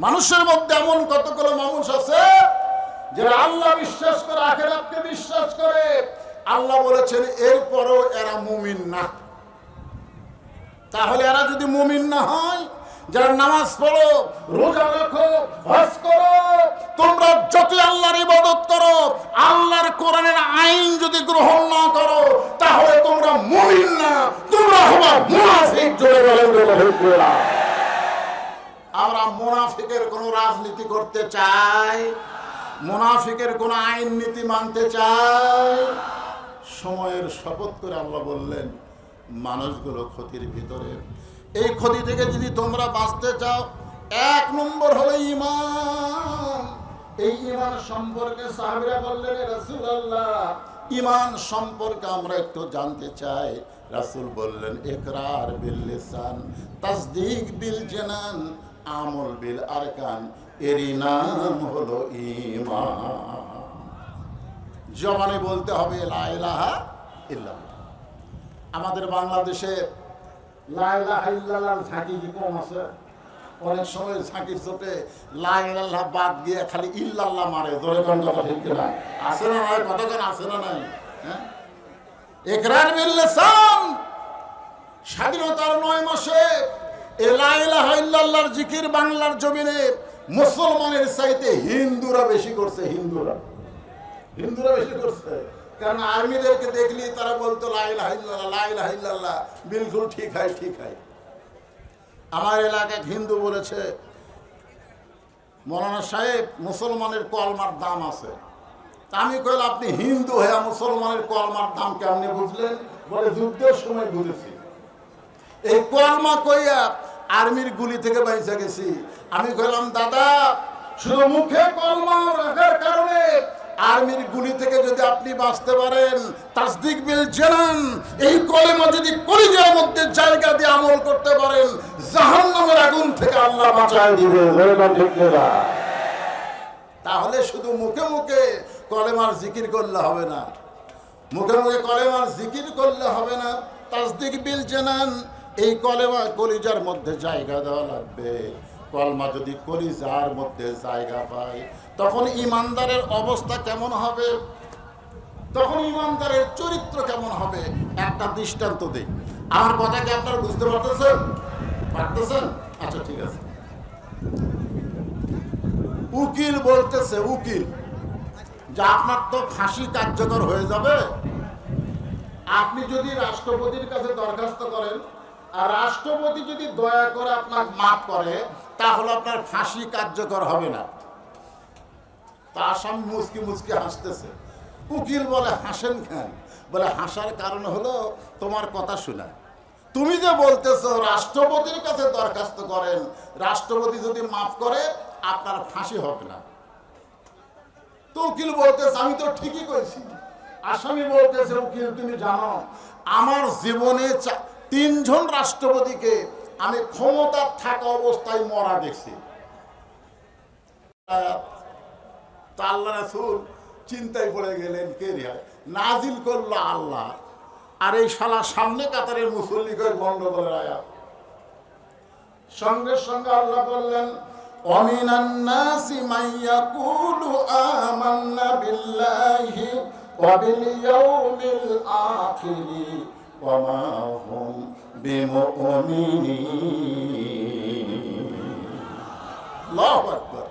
মানুষের মধ্যে এমন কতগুলো মানুষ আছে যারা আল্লাহ বিশ্বাস করে, আখিরাতকে বিশ্বাস করে, আল্লাহ বলেছেন এরপরও এরা মুমিন না। তাহলে এরা যদি মুমিন না হয়, যারা নামাজ পড়ো, রোজা রাখো, হজ করো, তোমরা যতই আল্লাহর ইবাদত করো, আল্লাহর কোরআনের আইন যদি গ্রহণ না করো, তাহলে তোমরা মুমিন না, তোমরা হবা মুনাফিক। জোরে বলেন। আমরা মুনাফিকের কোনো রাজনীতি করতে চাই? মুনাফিকের কোনো আইন নীতি মানতে চাই? সময়ের শপথ করে আল্লাহ বললেন, মানুষগুলো ক্ষতির ভিতরে। এই ক্ষতি থেকে যদি তোমরা বাঁচতে চাও, 1 নম্বর হলো ঈমান। এই ঈমান সম্পর্কে সাহাবীরা বললেন, রাসূলুল্লাহ, ঈমান সম্পর্কে আমরা একটু জানতে চাই। রাসূল বললেন, ইকরার বিল লিসান, তাসদীক বিল জানান, আমল বিল আরকান, এরই নাম হলো ঈমান। জবানে বলতে হবে লা ইলাহা ইল্লাল্লাহ। আমাদের বাংলাদেশে লা ইলাহা ইল্লাল্লাহ ঝাঁকি কি কম আছে? অনেক সময় ঝাঁকির চোটে লা ইলাহা বাদ দিয়ে খালি ইল্লাল্লাহ মারে। জোরে কোন কথা ঠিক না? আছে না নাই? কতক্ষণ আছে না নাই? হ্যাঁ, ইকরার বিল লিসান। স্বাধীনতার 9 মাসে এ লা ইলাহা ইল্লাল্লাহর জিকির বাংলার জমিনে মুসলমানের চাইতে হিন্দুরা বেশি করছে। হিন্দুরা বেশি করছে। কারণ আর্মিদেরকে দেখলি তারা বলতো লা ইলাহা ইল্লাল্লাহ, লা ইলাহা ইল্লাল্লাহ, বিলকুল ঠিক হয়। আমার এলাকায় হিন্দু বলেছে, মৌলানা সাহেব, মুসলমানের কলমার দাম আছে। তা আমি কইলাম, আপনি হিন্দু হয়ে মুসলমানের কলমার দাম কেমনে বুঝলেন? বলে, যুদ্ধের সময় বুঝেছি। এই কলমা কইয়া আর্মির গুলি থেকে বাইচা গেছি। আমি কইলাম, দাদা, শুধু মুখে কলমা রাখার কারণে আর্মির গুলি থেকে যদি আপনি বাঁচতে পারেন, তাসদিক বিল জানান, এই কলেমা যদি কলিজার মধ্যে জায়গা দিয়ে আমল করতে পারেন, জাহান্নামের আগুন থেকে আল্লাহ বাঁচায় দিবে। তাহলে শুধু মুখে মুখে কলেমার জিকির করলে হবে না, মুখে মুখে কলেমার জিকির করলে হবে না। তাসদিক বিল জানান, এই কলেমা কলিজার মধ্যে জায়গা দেওয়া লাগবে। কলমা যদি কলিজার মধ্যে জায়গা পায়, তখন ইমানদারের অবস্থা কেমন হবে? তখন ইমানদারের চরিত্র কেমন হবে? একটা দৃষ্টান্ত দিই। আমার কথা কি আপনারা বুঝতে পারতেছেন? আচ্ছা, ঠিক আছে। উকিল বলতেছে, উকিল, যে আপনার তো ফাঁসি কার্যকর হয়ে যাবে, আপনি যদি রাষ্ট্রপতির কাছে দরখাস্ত করেন, আর রাষ্ট্রপতি যদি দয়া করে আপনার মাফ করে, তাহলে আপনার ফাঁসি কার্যকর হবে না। তা আসামি মুচকি হাসতেছে। উকিল বলে, হাসেন কেন? বলে, হাসার কারণ হলো তোমার কথা শোনা। তুমি যে বলতেছো রাষ্ট্রপতির কাছে দরখাস্ত করেন, রাষ্ট্রপতি যদি মাফ করে আপনার ফাঁসি হবে না। তো উকিল বলতেছে, আমি তো ঠিকই কইছি। আসামি বলতেছে, উকিল, তুমি জানো আমার জীবনে 3 জন রাষ্ট্রপতিকে আমি ক্ষমতা থাকা অবস্থায় মরা দেখছি। আল্লাহ রাসূল চিন্তায় পড়ে গেলেন, কে রে নাজিল করলো? আল্লাহ। আর এই শালা সামনে কাতারের মুসল্লি করে গন্ডগোলের আয়াত। সঙ্গে সঙ্গে আল্লাহ বললেন, ওয়ামিনান নাসি মান ইয়াকুলু আমান্না বিল্লাহি ওয়া বিল ইয়াউমিল আখিরি ওয়া মা হুম বিমুমিনিন। আল্লাহু আকবার।